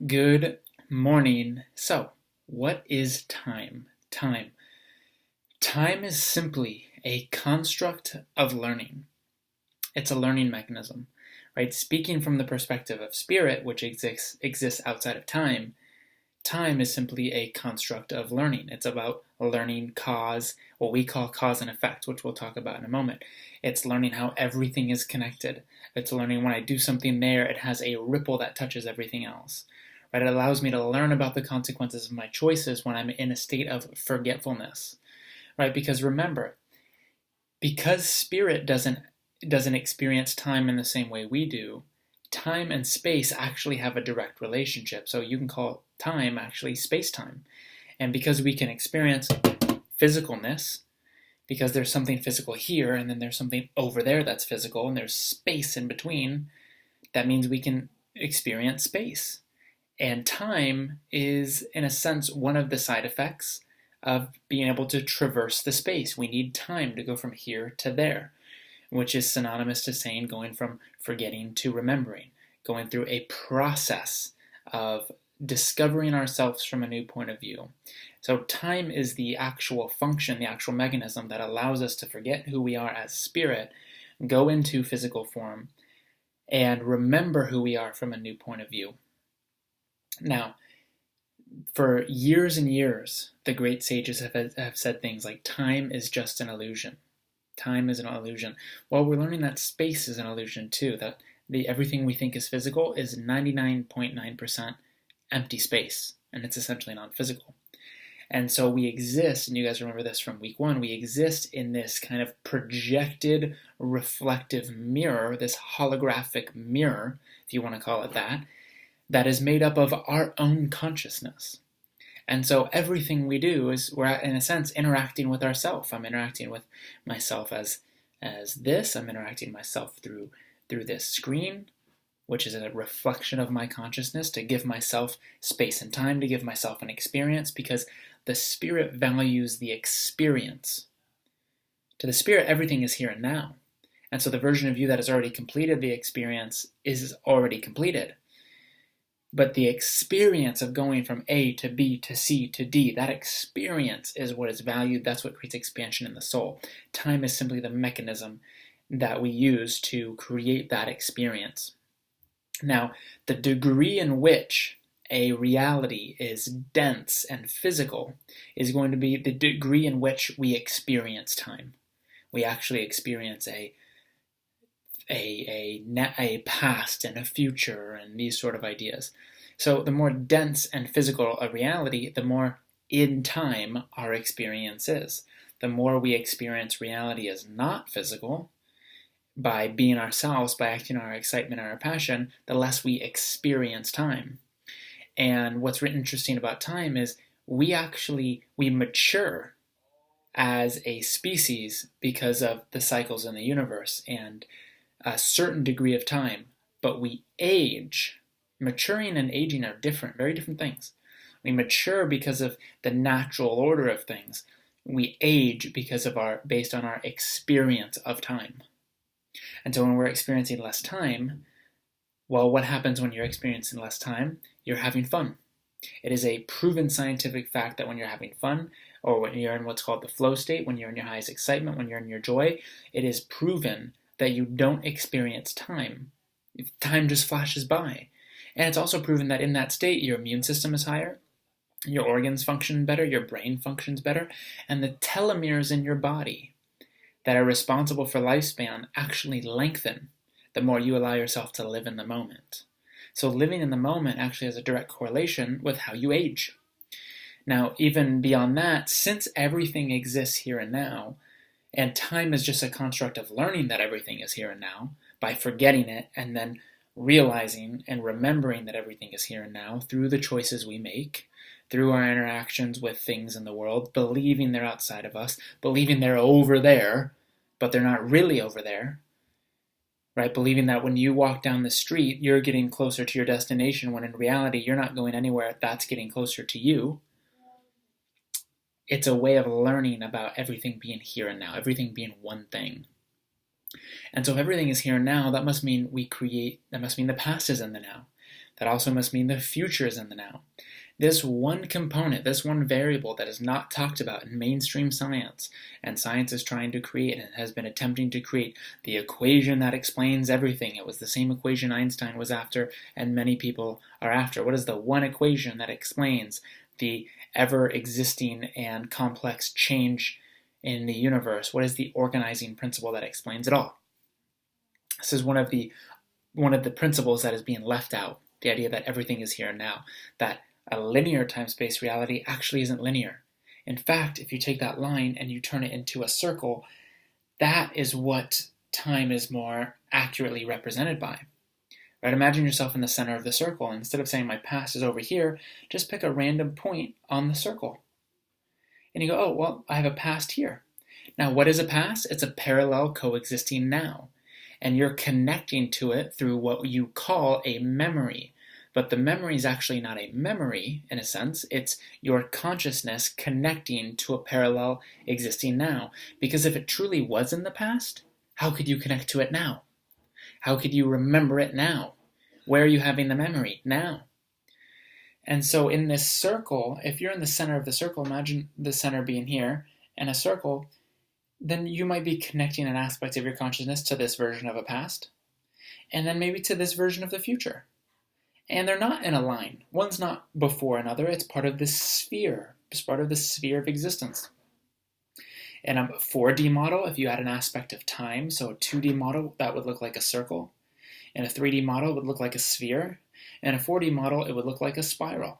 Good morning. So, what is time? Time is simply a construct of learning. It's a learning mechanism, right? Speaking from the perspective of spirit, which exists outside of time, time is simply a construct of learning. It's about learning what we call cause and effect, which we'll talk about in a moment. It's learning how everything is connected. It's learning when I do something there, it has a ripple that touches everything else. Right? It allows me to learn about the consequences of my choices when I'm in a state of forgetfulness. Right? Because remember, because spirit doesn't experience time in the same way we do, time and space actually have a direct relationship. So you can call time actually space-time. And because we can experience physicalness, because there's something physical here and then there's something over there that's physical and there's space in between, that means we can experience space. And time is, in a sense, one of the side effects of being able to traverse the space. We need time to go from here to there, which is synonymous to saying going from forgetting to remembering, going through a process of discovering ourselves from a new point of view. So time is the actual function, the actual mechanism that allows us to forget who we are as spirit, go into physical form, and remember who we are from a new point of view. Now, for years and years, the great sages have said things like time is just an illusion. Time is an illusion. Well, we're learning that space is an illusion too, that everything we think is physical is 99.9% empty space, and it's essentially non-physical. And so we exist, and you guys remember this from week 1, we exist in this kind of projected reflective mirror, this holographic mirror, if you want to call it that is made up of our own consciousness. And so everything we do is, we're in a sense interacting with ourselves. I'm interacting with myself as this. I'm interacting myself through this screen, which is a reflection of my consciousness, to give myself space and time, to give myself an experience, because the spirit values the experience. To the spirit, everything is here and now. And so the version of you that has already completed the experience is already completed. But the experience of going from A to B to C to D, that experience is what is valued. That's what creates expansion in the soul. Time is simply the mechanism that we use to create that experience. Now, the degree in which a reality is dense and physical is going to be the degree in which we experience time. We actually experience a past and a future and these sort of ideas. So the more dense and physical a reality, the more in time our experience is. The more we experience reality as not physical, by being ourselves, by acting on our excitement and our passion, the less we experience time. And what's interesting about time is we mature as a species because of the cycles in the universe and a certain degree of time, but we age. Maturing and aging are different, very different things. We mature because of the natural order of things. We age based on our experience of time. And so when we're experiencing less time, well, what happens when you're experiencing less time? You're having fun. It is a proven scientific fact that when you're having fun, or when you're in what's called the flow state, when you're in your highest excitement, when you're in your joy, it is proven that you don't experience time. Time just flashes by. And it's also proven that in that state, your immune system is higher, your organs function better, your brain functions better, and the telomeres in your body that are responsible for lifespan actually lengthen the more you allow yourself to live in the moment. So living in the moment actually has a direct correlation with how you age. Now, even beyond that, since everything exists here and now, and time is just a construct of learning that everything is here and now, by forgetting it and then realizing and remembering that everything is here and now through the choices we make, through our interactions with things in the world, believing they're outside of us, believing they're over there, but they're not really over there, right? Believing that when you walk down the street, you're getting closer to your destination, when in reality, you're not going anywhere, that's getting closer to you. It's a way of learning about everything being here and now, everything being one thing. And so if everything is here and now, that must mean the past is in the now. That also must mean the future is in the now. This one component, this one variable that is not talked about in mainstream science, and science is trying to create and has been attempting to create the equation that explains everything. It was the same equation Einstein was after and many people are after. What is the one equation that explains the ever-existing and complex change in the universe? What is the organizing principle that explains it all? This is one of the principles that is being left out, the idea that everything is here and now, that a linear time-space reality actually isn't linear. In fact, if you take that line and you turn it into a circle, that is what time is more accurately represented by. Right? Imagine yourself in the center of the circle. Instead of saying my past is over here, just pick a random point on the circle. And you go, oh, well, I have a past here. Now, what is a past? It's a parallel coexisting now. And you're connecting to it through what you call a memory. But the memory is actually not a memory, in a sense. It's your consciousness connecting to a parallel existing now. Because if it truly was in the past, how could you connect to it now? How could you remember it now? Where are you having the memory? Now. And so in this circle, if you're in the center of the circle, imagine the center being here, and a circle, then you might be connecting an aspect of your consciousness to this version of a past, and then maybe to this version of the future. And they're not in a line. One's not before another. It's part of this sphere. It's part of the sphere of existence. In a 4D model, if you add an aspect of time, so a 2D model, that would look like a circle. In a 3D model, it would look like a sphere. In a 4D model, it would look like a spiral.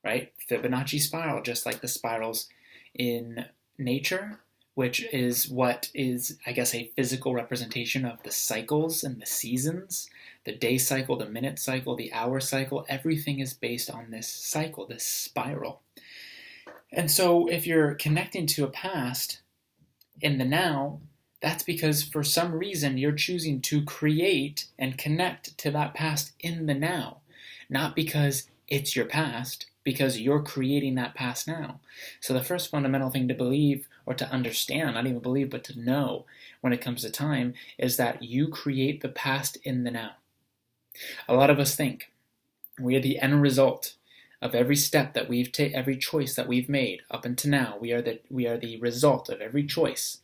Right? Fibonacci spiral, just like the spirals in nature, which is what is, I guess, a physical representation of the cycles and the seasons. The day cycle, the minute cycle, the hour cycle, everything is based on this cycle, this spiral. And so if you're connecting to a past in the now, that's because for some reason you're choosing to create and connect to that past in the now. Not because it's your past, because you're creating that past now. So the first fundamental thing to believe, or to understand, not even believe, but to know when it comes to time, is that you create the past in the now. A lot of us think we are the end result of every step that we've taken, every choice that we've made up until now. We are the result of every choice.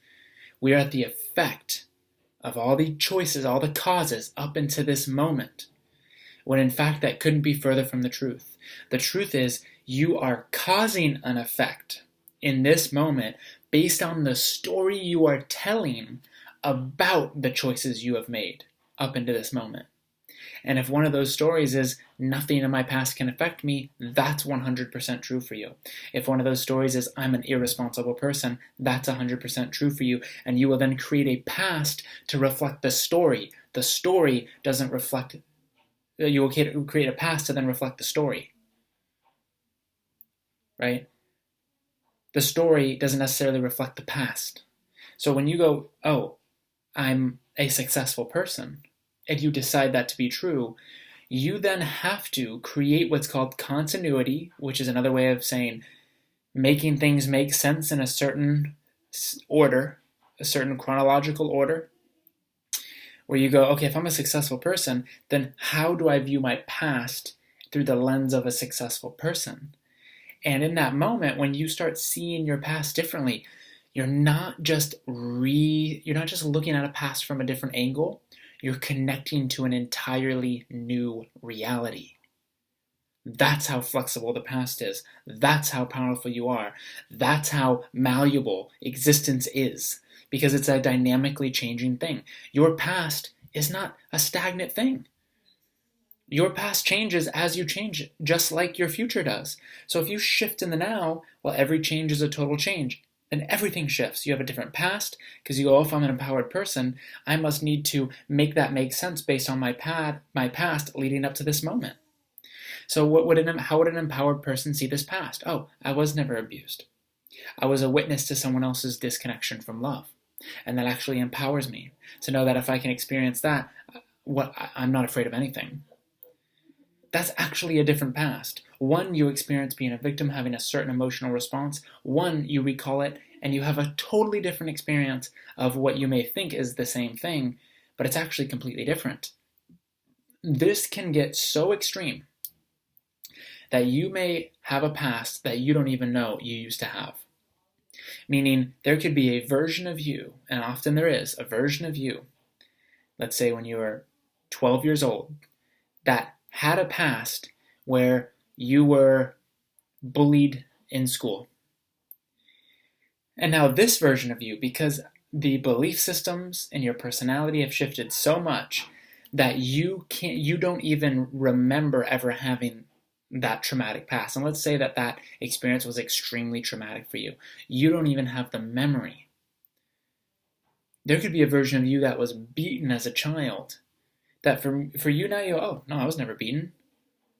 We are the effect of all the choices, all the causes up into this moment. When in fact that couldn't be further from the truth. The truth is you are causing an effect in this moment based on the story you are telling about the choices you have made up into this moment. And if one of those stories is nothing in my past can affect me, that's 100% true for you. If one of those stories is I'm an irresponsible person, that's 100% true for you. And you will then create a past to reflect the story. The story doesn't reflect, you will create a past to then reflect the story. Right? The story doesn't necessarily reflect the past. So when you go, oh, I'm a successful person, and you decide that to be true, you then have to create what's called continuity, which is another way of saying making things make sense in a certain order, a certain chronological order, where you go, okay, if I'm a successful person, then how do I view my past through the lens of a successful person? And in that moment, when you start seeing your past differently, you're not just looking at a past from a different angle. You're connecting to an entirely new reality. That's how flexible the past is. That's how powerful you are. That's how malleable existence is, because it's a dynamically changing thing. Your past is not a stagnant thing. Your past changes as you change, just like your future does. So if you shift in the now, well, every change is a total change. Then everything shifts. You have a different past because you go, oh, if I'm an empowered person, I must need to make that make sense based on my past leading up to this moment. So how would an empowered person see this past? Oh, I was never abused. I was a witness to someone else's disconnection from love. And that actually empowers me to know that if I can experience that, I'm not afraid of anything. That's actually a different past. One, you experience being a victim, having a certain emotional response. One, you recall it, and you have a totally different experience of what you may think is the same thing, but it's actually completely different. this can get so extreme that you may have a past that you don't even know you used to have. Meaning there could be a version of you, and often there is a version of you, let's say when you were 12 years old, that had a past where you were bullied in school. And now this version of you, because the belief systems and your personality have shifted so much that you don't even remember ever having that traumatic past. And let's say that that experience was extremely traumatic for you. You don't even have the memory. There could be a version of you that was beaten as a child. That for you now, you go, oh, no, I was never beaten.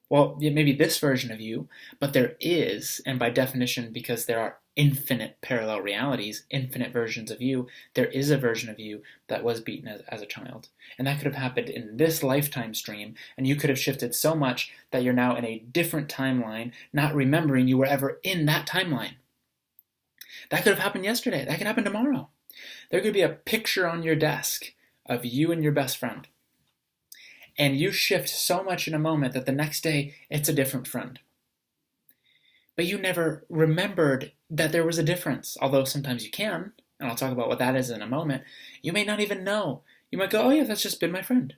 Well, yeah, maybe this version of you, but there is, and by definition, because there are infinite parallel realities, infinite versions of you, there is a version of you that was beaten as a child. And that could have happened in this lifetime stream, and you could have shifted so much that you're now in a different timeline, not remembering you were ever in that timeline. That could have happened yesterday. That could happen tomorrow. There could be a picture on your desk of you and your best friend. And you shift so much in a moment that the next day it's a different friend. But you never remembered that there was a difference, although sometimes you can, and I'll talk about what that is in a moment. You may not even know. You might go, oh yeah, that's just been my friend.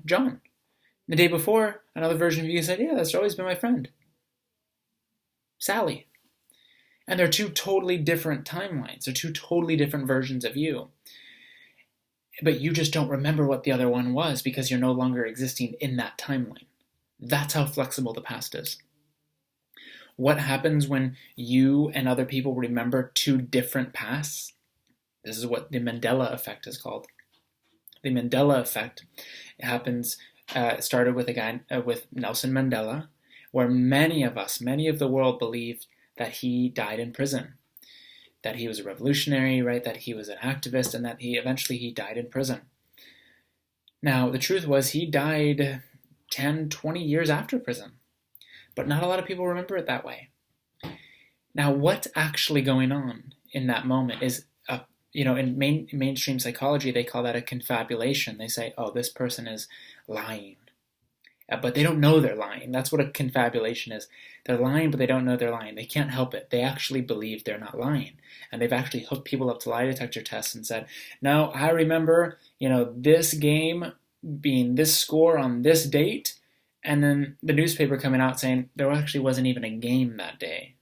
John. The day before, another version of you said, yeah, that's always been my friend. Sally. And they're two totally different timelines. They're two totally different versions of you. But you just don't remember what the other one was because you're no longer existing in that timeline. That's how flexible the past is. What happens when you and other people remember two different pasts? This is what the Mandela effect is called. The Mandela effect happens, started with a guy, with Nelson Mandela, where many of the world believed that he died in prison. That he was a revolutionary, right? That he was an activist, and that he eventually died in prison. Now, the truth was he died 10, 20 years after prison. But not a lot of people remember it that way. Now, what's actually going on in that moment is, in mainstream psychology, they call that a confabulation. They say, oh, this person is lying. But they don't know they're lying. That's what a confabulation is. They're lying, but they don't know they're lying. They can't help it. They actually believe they're not lying. And they've actually hooked people up to lie detector tests and said, no, I remember, this game being this score on this date, and then the newspaper coming out saying there actually wasn't even a game that day.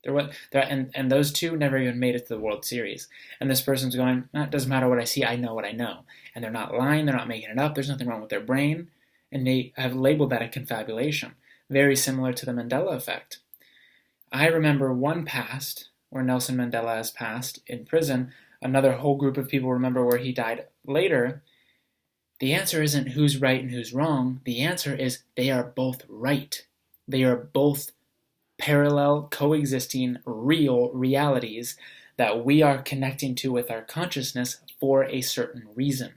And those two never even made it to the World Series. And this person's going, it doesn't matter what I see, I know what I know. And they're not lying, they're not making it up, there's nothing wrong with their brain. And they have labeled that a confabulation, very similar to the Mandela effect. I remember one past where Nelson Mandela has passed in prison. Another whole group of people remember where he died later. The answer isn't who's right and who's wrong. The answer is they are both right. They are both parallel, coexisting, real realities that we are connecting to with our consciousness for a certain reason.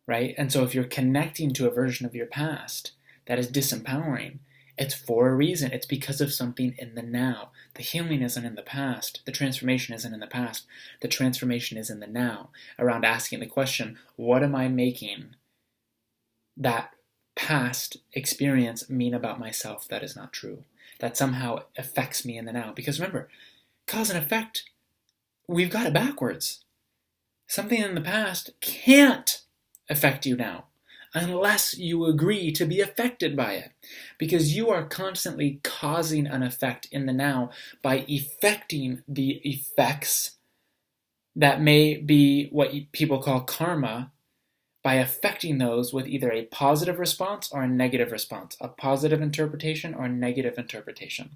Right? And so if you're connecting to a version of your past that is disempowering, it's for a reason. It's because of something in the now. The healing isn't in the past. The transformation isn't in the past. The transformation is in the now, around asking the question, what am I making that past experience mean about myself that is not true? That somehow affects me in the now. Because remember, cause and effect, we've got it backwards. Something in the past can't affect you now unless you agree to be affected by it, because you are constantly causing an effect in the now by effecting the effects that may be what people call karma, by affecting those with either a positive response or a negative response, a positive interpretation or a negative interpretation.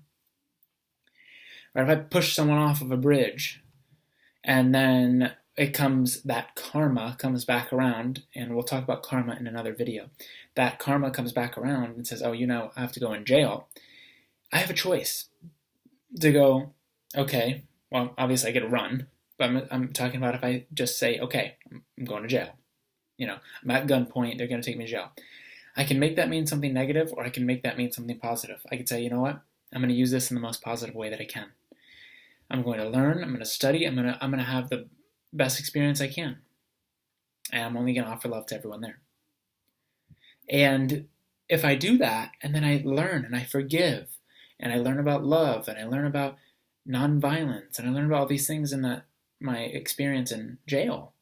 Right? If I push someone off of a bridge and then that karma comes back around, and we'll talk about karma in another video. That karma comes back around and says, oh, I have to go in jail. I have a choice to go, okay, well, obviously I get to run, but I'm talking about if I just say, okay, I'm going to jail. I'm at gunpoint, they're going to take me to jail. I can make that mean something negative, or I can make that mean something positive. I could say, you know what? I'm going to use this in the most positive way that I can. I'm going to learn, I'm going to study, I'm going to have the best experience I can. And I'm only going to offer love to everyone there. And if I do that, and then I learn and I forgive, and I learn about love, and I learn about nonviolence, and I learn about all these things in my experience in jail,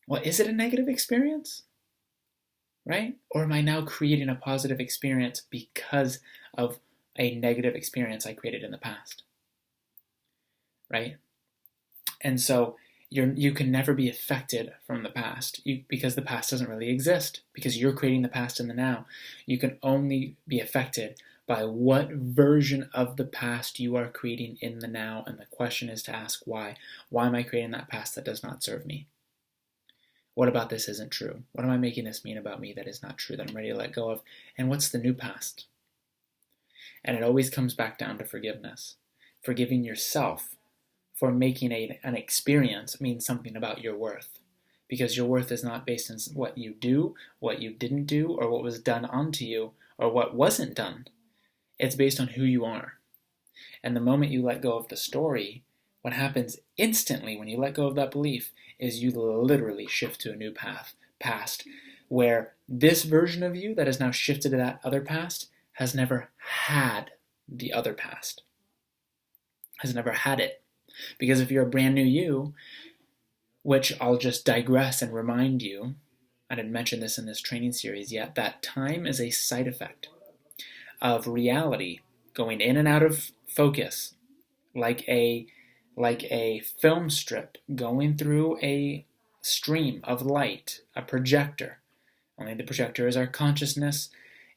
well, is it a negative experience? Right? Or am I now creating a positive experience because of a negative experience I created in the past? Right? And so you can never be affected from the past because the past doesn't really exist, because you're creating the past in the now. You can only be affected by what version of the past you are creating in the now. And the question is to ask why. Why am I creating that past that does not serve me? What about this isn't true? What am I making this mean about me that is not true, that I'm ready to let go of? And what's the new past? And it always comes back down to forgiveness. Forgiving yourself for making an experience mean something about your worth. Because your worth is not based on what you do, what you didn't do, or what was done onto you, or what wasn't done. It's based on who you are. And the moment you let go of the story, what happens instantly when you let go of that belief is you literally shift to a new past, where this version of you that is now shifted to that other past has never had the other past, has never had it. Because if you're a brand new you, which I'll just digress and remind you, I didn't mention this in this training series yet, that time is a side effect of reality going in and out of focus, like a film strip going through a stream of light, a projector. Only the projector is our consciousness,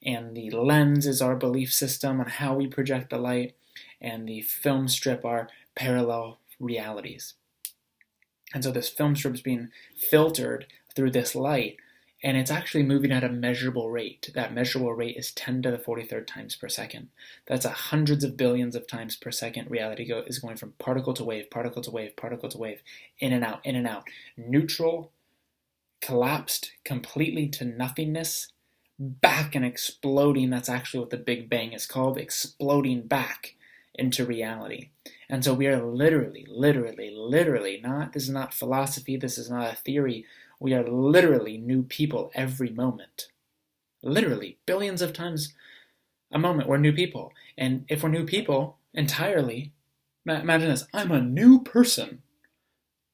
and the lens is our belief system on how we project the light, and the film strip are parallel realities. And so this film strip is being filtered through this light, and it's actually moving at a measurable rate. That measurable rate is 10 to the 43rd times per second. That's hundreds of billions of times per second. Reality is going from particle to wave, particle to wave, particle to wave, in and out, in and out. Neutral, collapsed completely to nothingness, back and exploding. That's actually what the Big Bang is called, exploding back into reality. And so we are literally, this is not philosophy, this is not a theory, we are literally new people every moment. Literally, billions of times a moment, we're new people. And if we're new people entirely, imagine this, I'm a new person.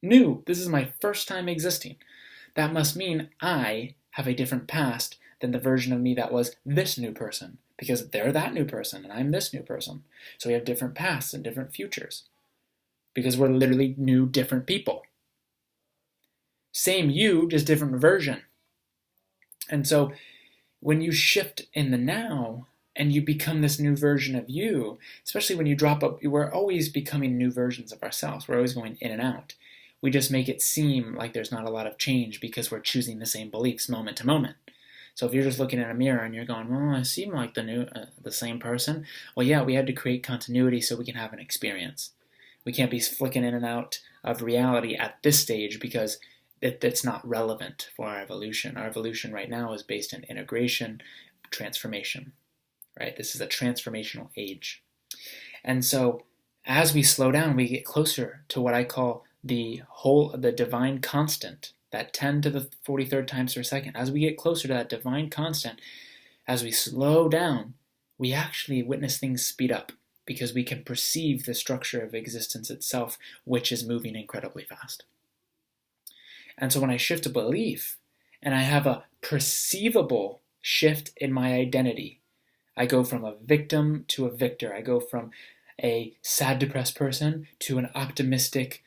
New, this is my first time existing. That must mean I have a different past than the version of me that was this new person, because they're that new person and I'm this new person. So we have different pasts and different futures, because we're literally new, different people. Same you, just different version. And so when you shift in the now and you become this new version of you, especially when you drop up, we're always becoming new versions of ourselves. We're always going in and out. We just make it seem like there's not a lot of change because we're choosing the same beliefs moment to moment. So if you're just looking in a mirror and you're going, well, I seem like the same person. Well, yeah, we had to create continuity so we can have an experience. We can't be flicking in and out of reality at this stage because it's not relevant for our evolution. Our evolution right now is based in integration, transformation, right? This is a transformational age. And so as we slow down, we get closer to what I call the divine constant, that 10 to the 43rd times per second. As we get closer to that divine constant, as we slow down, we actually witness things speed up because we can perceive the structure of existence itself, which is moving incredibly fast. And so when I shift a belief and I have a perceivable shift in my identity, I go from a victim to a victor. I go from a sad, depressed person to an optimistic,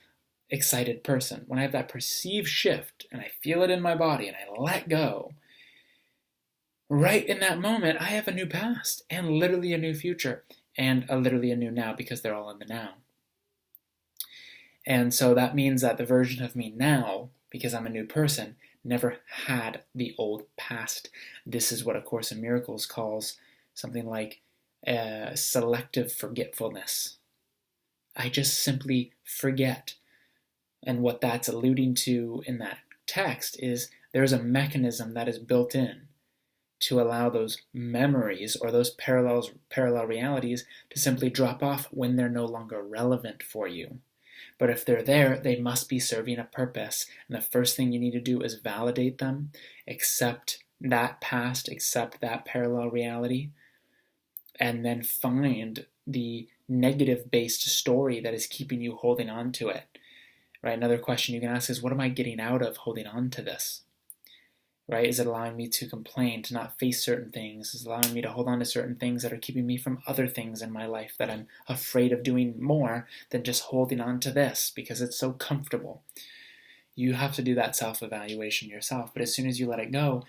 excited person. When I have that perceived shift and I feel it in my body and I let go, right in that moment, I have a new past and literally a new future and literally a new now because they're all in the now. And so that means that the version of me now, because I'm a new person, never had the old past. This is what A Course in Miracles calls something like selective forgetfulness. I just simply forget. And what that's alluding to in that text is there's a mechanism that is built in to allow those memories or those parallel realities to simply drop off when they're no longer relevant for you. But if they're there, they must be serving a purpose. And the first thing you need to do is validate them, accept that past, accept that parallel reality, and then find the negative-based story that is keeping you holding on to it. Right? Another question you can ask is, what am I getting out of holding on to this? Right? Is it allowing me to complain, to not face certain things? Is it allowing me to hold on to certain things that are keeping me from other things in my life that I'm afraid of doing more than just holding on to this because it's so comfortable? You have to do that self-evaluation yourself, but as soon as you let it go,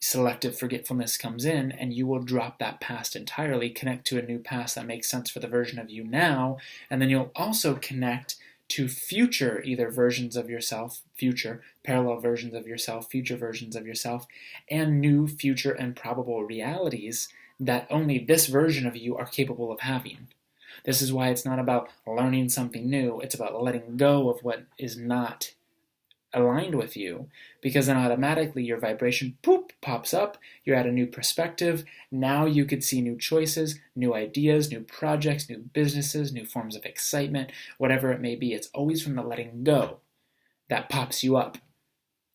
selective forgetfulness comes in, and you will drop that past entirely, connect to a new past that makes sense for the version of you now, and then you'll also connect to future either versions of yourself, future parallel versions of yourself, future versions of yourself, and new future and probable realities that only this version of you are capable of having. This is why it's not about learning something new, it's about letting go of what is not aligned with you, because then automatically your vibration pops up, you're at a new perspective. Now you could see new choices, new ideas, new projects, new businesses, new forms of excitement, whatever it may be. It's always from the letting go that pops you up,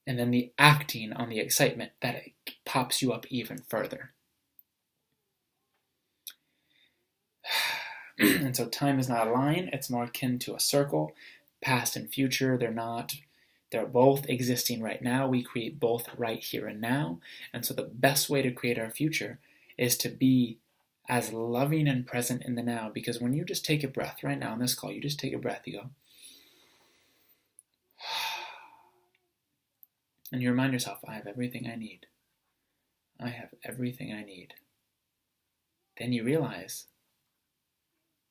and then the acting on the excitement that it pops you up even further. And so time is not a line, it's more akin to a circle. Past and future, they're both existing right now. We create both right here and now. And so the best way to create our future is to be as loving and present in the now. Because when you just take a breath right now on this call, you just take a breath, you go, and you remind yourself, I have everything I need. I have everything I need. Then you realize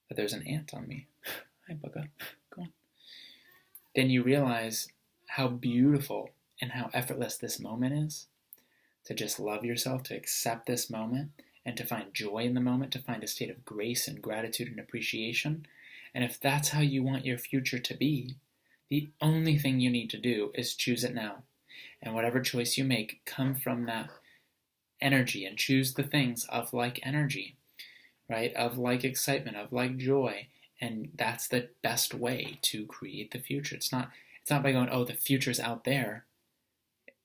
that there's an ant on me. Hi, Bugga. Go on. Then you realize how beautiful and how effortless this moment is, to just love yourself, to accept this moment, and to find joy in the moment, to find a state of grace and gratitude and appreciation. And if that's how you want your future to be, the only thing you need to do is choose it now. And whatever choice you make, come from that energy and choose the things of like energy, right? Of like excitement, of like joy. And that's the best way to create the future. It's not by going, oh, the future's out there.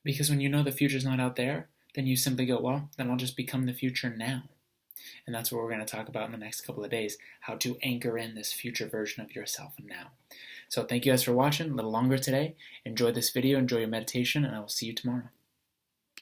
Because when you know the future's not out there, then you simply go, well, then I'll just become the future now. And that's what we're going to talk about in the next couple of days, how to anchor in this future version of yourself now. So thank you guys for watching, a little longer today. Enjoy this video, enjoy your meditation, and I will see you tomorrow.